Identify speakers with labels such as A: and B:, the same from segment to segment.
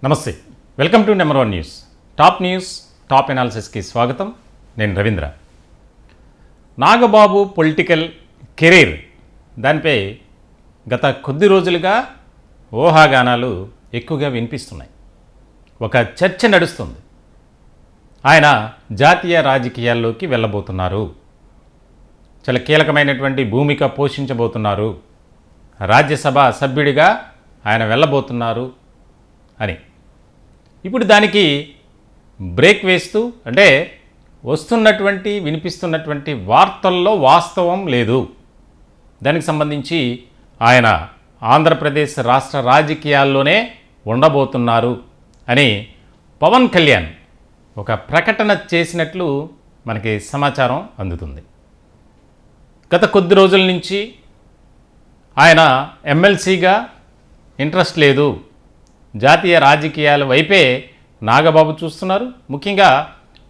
A: నమస్తే, welcome to number one news. Top news, top ఎనాలిసిస్కి స్వాగతం. నేను రవీంద్ర. నాగబాబు పొలిటికల్ కెరీర్ దానిపై గత కొద్ది రోజులుగా ఊహాగానాలు ఎక్కువగా వినిపిస్తున్నాయి. ఒక చర్చ నడుస్తుంది. ఆయన జాతీయ రాజకీయాల్లోకి వెళ్ళబోతున్నారు, చాలా కీలకమైనటువంటి భూమిక పోషించబోతున్నారు, రాజ్యసభ సభ్యుడిగా ఆయన వెళ్ళబోతున్నారు అని. ఇప్పుడు దానికి బ్రేక్ వేస్తూ, అంటే వస్తున్నటువంటి వినిపిస్తున్నటువంటి వార్తల్లో వాస్తవం లేదు, దానికి సంబంధించి ఆయన ఆంధ్రప్రదేశ్ రాష్ట్ర రాజకీయాల్లోనే ఉండబోతున్నారు అని పవన్ కళ్యాణ్ ఒక ప్రకటన చేసినట్లు మనకి సమాచారం అందుతుంది. గత కొద్ది రోజుల నుంచి ఆయన ఎమ్మెల్సీగా ఇంట్రెస్ట్ లేదు, జాతీయ రాజకీయాల వైపే నాగబాబు చూస్తున్నారు, ముఖ్యంగా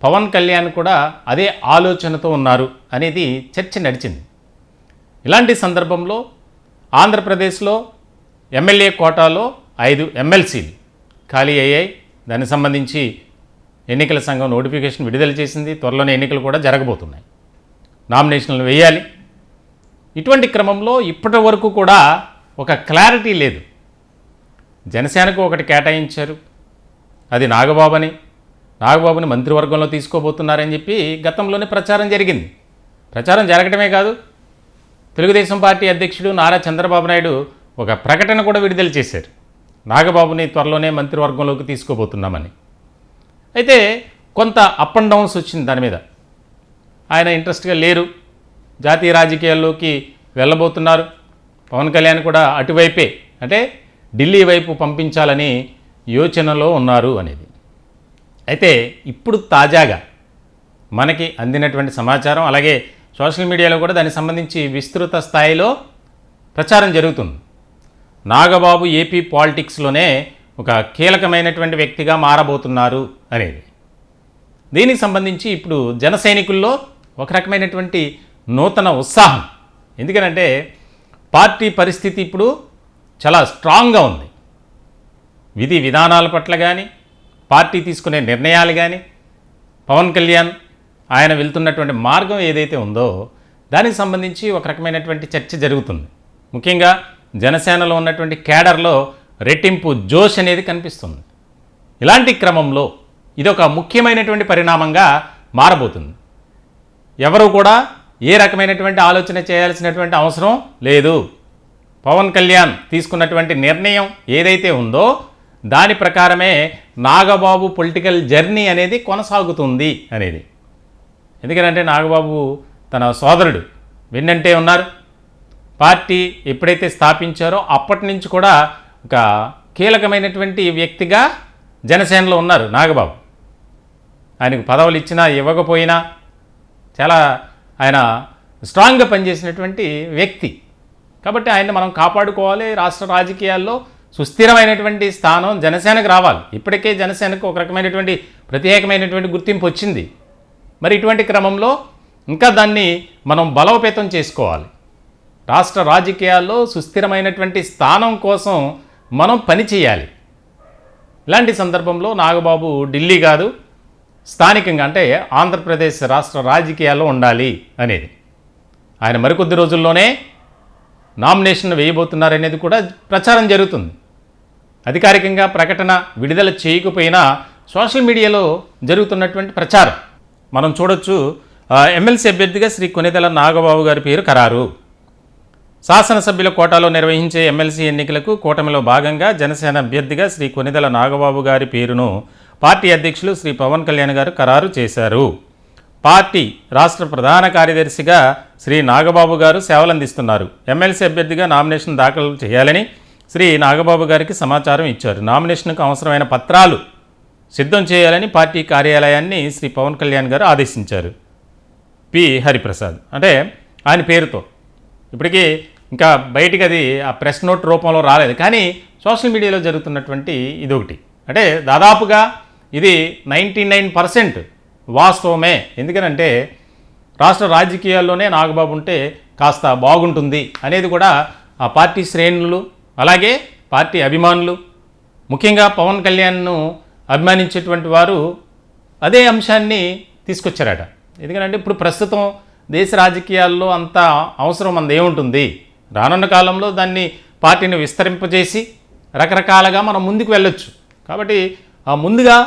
A: పవన్ కళ్యాణ్ కూడా అదే ఆలోచనతో ఉన్నారు అనేది చర్చ నడిచింది. ఇలాంటి సందర్భంలో ఆంధ్రప్రదేశ్లో ఎమ్మెల్యే కోటాలో 5 ఎమ్మెల్సీలు ఖాళీ అయ్యాయి. దానికి సంబంధించి ఎన్నికల సంఘం నోటిఫికేషన్ విడుదల చేసింది. త్వరలోనే ఎన్నికలు కూడా జరగబోతున్నాయి, నామినేషన్లు వేయాలి. ఇటువంటి క్రమంలో ఇప్పటి వరకు కూడా ఒక క్లారిటీ లేదు. జనసేనకు ఒకటి కేటాయించారు, అది నాగబాబుని మంత్రివర్గంలో తీసుకోబోతున్నారని చెప్పి గతంలోనే ప్రచారం జరిగింది. ప్రచారం జరగడమే కాదు, తెలుగుదేశం పార్టీ అధ్యక్షుడు నారా చంద్రబాబు నాయుడు ఒక ప్రకటన కూడా విడుదల చేశారు, నాగబాబుని త్వరలోనే మంత్రివర్గంలోకి తీసుకోబోతున్నామని. అయితే కొంత అప్ అండ్ డౌన్స్ వచ్చింది దాని మీద. ఆయన ఇంట్రెస్ట్గా లేరు, జాతీయ రాజకీయాల్లోకి వెళ్ళబోతున్నారు, పవన్ కళ్యాణ్ కూడా అటువైపే, అంటే ఢిల్లీ వైపు పంపించాలని యోచనలో ఉన్నారు అనేది. అయితే ఇప్పుడు తాజాగా మనకి అందినటువంటి సమాచారం, అలాగే సోషల్ మీడియాలో కూడా దానికి సంబంధించి విస్తృత స్థాయిలో ప్రచారం జరుగుతుంది. నాగబాబు ఏపీ పాలిటిక్స్లోనే ఒక కీలకమైనటువంటి వ్యక్తిగా మారబోతున్నారు అనేది. దీనికి సంబంధించి ఇప్పుడు జన సైనికుల్లో ఒక రకమైనటువంటి నూతన ఉత్సాహం. ఎందుకనంటే పార్టీ పరిస్థితి ఇప్పుడు చాలా స్ట్రాంగ్గా ఉంది. విధి విధానాల పట్ల కానీ, పార్టీ తీసుకునే నిర్ణయాలు కానీ, పవన్ కళ్యాణ్ ఆయన వెళ్తున్నటువంటి మార్గం ఏదైతే ఉందో దానికి సంబంధించి ఒక రకమైనటువంటి చర్చ జరుగుతుంది. ముఖ్యంగా జనసేనలో ఉన్నటువంటి కేడర్లో రెట్టింపు జోష్ అనేది కనిపిస్తుంది. ఇలాంటి క్రమంలో ఇది ఒక ముఖ్యమైనటువంటి పరిణామంగా మారబోతుంది. ఎవరు కూడా ఏ రకమైనటువంటి ఆలోచన చేయాల్సినటువంటి అవసరం లేదు. పవన్ కళ్యాణ్ తీసుకున్నటువంటి నిర్ణయం ఏదైతే ఉందో దాని ప్రకారమే నాగబాబు పొలిటికల్ జర్నీ అనేది కొనసాగుతుంది అనేది. ఎందుకంటే నాగబాబు తన సోదరుడు వెన్నంటే ఉన్నారు. పార్టీ ఎప్పుడైతే స్థాపించారో అప్పటి నుంచి కూడా ఒక కీలకమైనటువంటి వ్యక్తిగా జనసేనలో ఉన్నారు నాగబాబు. ఆయనకు పదవులు ఇచ్చినా ఇవ్వకపోయినా చాలా ఆయన స్ట్రాంగ్గా పనిచేసినటువంటి వ్యక్తి. కాబట్టి ఆయన్ని మనం కాపాడుకోవాలి. రాష్ట్ర రాజకీయాల్లో సుస్థిరమైనటువంటి స్థానం జనసేనకు రావాలి. ఇప్పటికే జనసేనకు ఒక రకమైనటువంటి ప్రత్యేకమైనటువంటి గుర్తింపు వచ్చింది. మరి ఇటువంటి క్రమంలో ఇంకా దాన్ని మనం బలోపేతం చేసుకోవాలి. రాష్ట్ర రాజకీయాల్లో సుస్థిరమైనటువంటి స్థానం కోసం మనం పనిచేయాలి. ఇలాంటి సందర్భంలో నాగబాబు ఢిల్లీ కాదు, స్థానికంగా అంటే ఆంధ్రప్రదేశ్ రాష్ట్ర రాజకీయాల్లో ఉండాలి అనేది. ఆయన మరికొద్ది రోజుల్లోనే నామినేషన్ వేయబోతున్నారనేది కూడా ప్రచారం జరుగుతుంది. అధికారికంగా ప్రకటన విడుదల చేయకపోయినా సోషల్ మీడియాలో జరుగుతున్నటువంటి ప్రచారం మనం చూడొచ్చు. ఎమ్మెల్సీ అభ్యర్థిగా శ్రీ కొనిదెల నాగబాబు గారి పేరు ఖరారు. శాసనసభ్యుల కోటాలో నిర్వహించే ఎమ్మెల్సీ ఎన్నికలకు కూటమిలో భాగంగా జనసేన అభ్యర్థిగా శ్రీ కొనిదెల నాగబాబు గారి పేరును పార్టీ అధ్యక్షులు శ్రీ పవన్ కళ్యాణ్ గారు ఖరారు చేశారు. పార్టీ రాష్ట్ర ప్రధాన కార్యదర్శిగా శ్రీ నాగబాబు గారు సేవలందిస్తున్నారు. ఎమ్మెల్సీ అభ్యర్థిగా నామినేషన్ దాఖలు చేయాలని శ్రీ నాగబాబు గారికి సమాచారం ఇచ్చారు. నామినేషన్కు అవసరమైన పత్రాలు సిద్ధం చేయాలని పార్టీ కార్యాలయాన్ని శ్రీ పవన్ కళ్యాణ్ గారు ఆదేశించారు. పి హరిప్రసాద్ అంటే ఆయన పేరుతో ఇప్పటికీ ఇంకా బయటికి అది ఆ ప్రెస్ నోట్ రూపంలో రాలేదు, కానీ సోషల్ మీడియాలో జరుగుతున్నటువంటి ఇదొకటి. అంటే దాదాపుగా ఇది 99% వాస్తవమే. ఎందుకనంటే రాష్ట్ర రాజకీయాల్లోనే నాగబాబు ఉంటే కాస్త బాగుంటుంది అనేది కూడా ఆ పార్టీ శ్రేణులు, అలాగే పార్టీ అభిమానులు, ముఖ్యంగా పవన్ కళ్యాణ్ను అభిమానించేటువంటి వారు అదే అంశాన్ని తీసుకొచ్చారట. ఎందుకంటే ఇప్పుడు ప్రస్తుతం దేశ రాజకీయాల్లో అంత అవసరం మనది ఏముంటుంది, రానున్న కాలంలో దాన్ని పార్టీని విస్తరింపజేసి రకరకాలుగా మనం ముందుకు వెళ్ళొచ్చు. కాబట్టి ముందుగా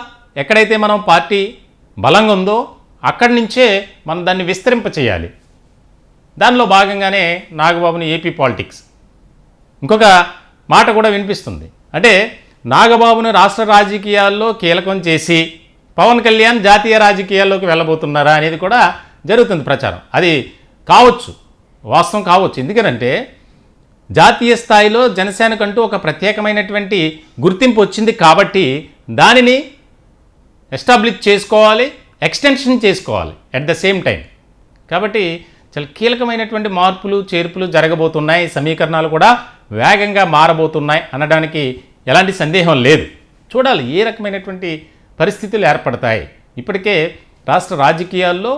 A: ఎక్కడైతే మనం పార్టీ బలంగా ఉందో అక్కడి నుంచే మనం దాన్ని విస్తరింపచేయాలి. దానిలో భాగంగానే నాగబాబుని ఏపీ పాలిటిక్స్ ఇంకొక మాట కూడా వినిపిస్తుంది. అంటే నాగబాబును రాష్ట్ర రాజకీయాల్లో కీలకం చేసి పవన్ కళ్యాణ్ జాతీయ రాజకీయాల్లోకి వెళ్ళబోతున్నారా అనేది కూడా జరుగుతుంది ప్రచారం. అది కావచ్చు, వాస్తవం కావచ్చు. ఎందుకంటే జాతీయ స్థాయిలో జనసేనకంటూ ఒక ప్రత్యేకమైనటువంటి గుర్తింపు వచ్చింది కాబట్టి దానిని ఎస్టాబ్లిష్ చేసుకోవాలి, ఎక్స్టెన్షన్ చేసుకోవాలి అట్ ద సేమ్ టైం. కాబట్టి చాలా కీలకమైనటువంటి మార్పులు చేర్పులు జరగబోతున్నాయి, సమీకరణాలు కూడా వేగంగా మారబోతున్నాయి అనడానికి ఎలాంటి సందేహం లేదు. చూడాలి ఏ రకమైనటువంటి పరిస్థితులు ఏర్పడతాయి. ఇప్పటికే రాష్ట్ర రాజకీయాల్లో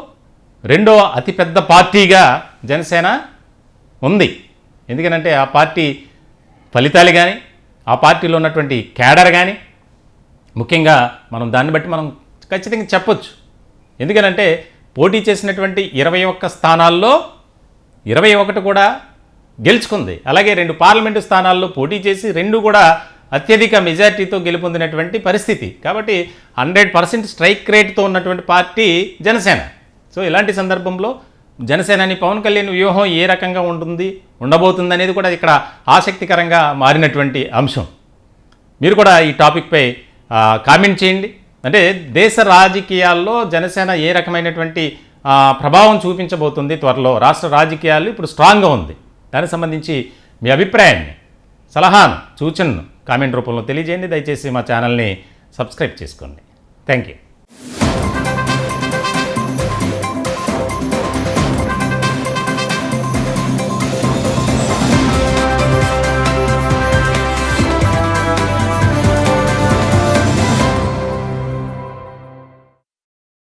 A: రెండవ అతిపెద్ద పార్టీగా జనసేన ఉంది. ఎందుకనంటే ఆ పార్టీ ఫలితాలు కానీ, ఆ పార్టీలో ఉన్నటువంటి క్యాడర్ కానీ, ముఖ్యంగా మనం దాన్ని బట్టి మనం ఖచ్చితంగా చెప్పొచ్చు. ఎందుకనంటే పోటీ చేసినటువంటి 21 స్థానాల్లో 21 కూడా గెలుచుకుంది. అలాగే 2 పార్లమెంటు స్థానాల్లో పోటీ చేసి 2 కూడా అత్యధిక మెజార్టీతో గెలుపొందినటువంటి పరిస్థితి. కాబట్టి 100% స్ట్రైక్ రేట్తో ఉన్నటువంటి పార్టీ జనసేన. సో ఇలాంటి సందర్భంలో జనసేనని పవన్ కళ్యాణ్ వ్యూహం ఏ రకంగా ఉండబోతుంది అనేది కూడా ఇక్కడ ఆసక్తికరంగా మారినటువంటి అంశం. మీరు కూడా ఈ టాపిక్పై కామెంట్ చేయండి. అంటే దేశ రాజకీయాల్లో జనసేన ఏ రకమైనటువంటి ప్రభావం చూపించబోతుంది త్వరలో, రాష్ట్ర రాజకీయాలు ఇప్పుడు స్ట్రాంగ్గా ఉంది, దానికి సంబంధించి మీ అభిప్రాయాన్ని, సలహాను, సూచనను కామెంట్ రూపంలో తెలియజేయండి. దయచేసి మా ఛానల్ని సబ్స్క్రైబ్ చేసుకోండి. Thank you.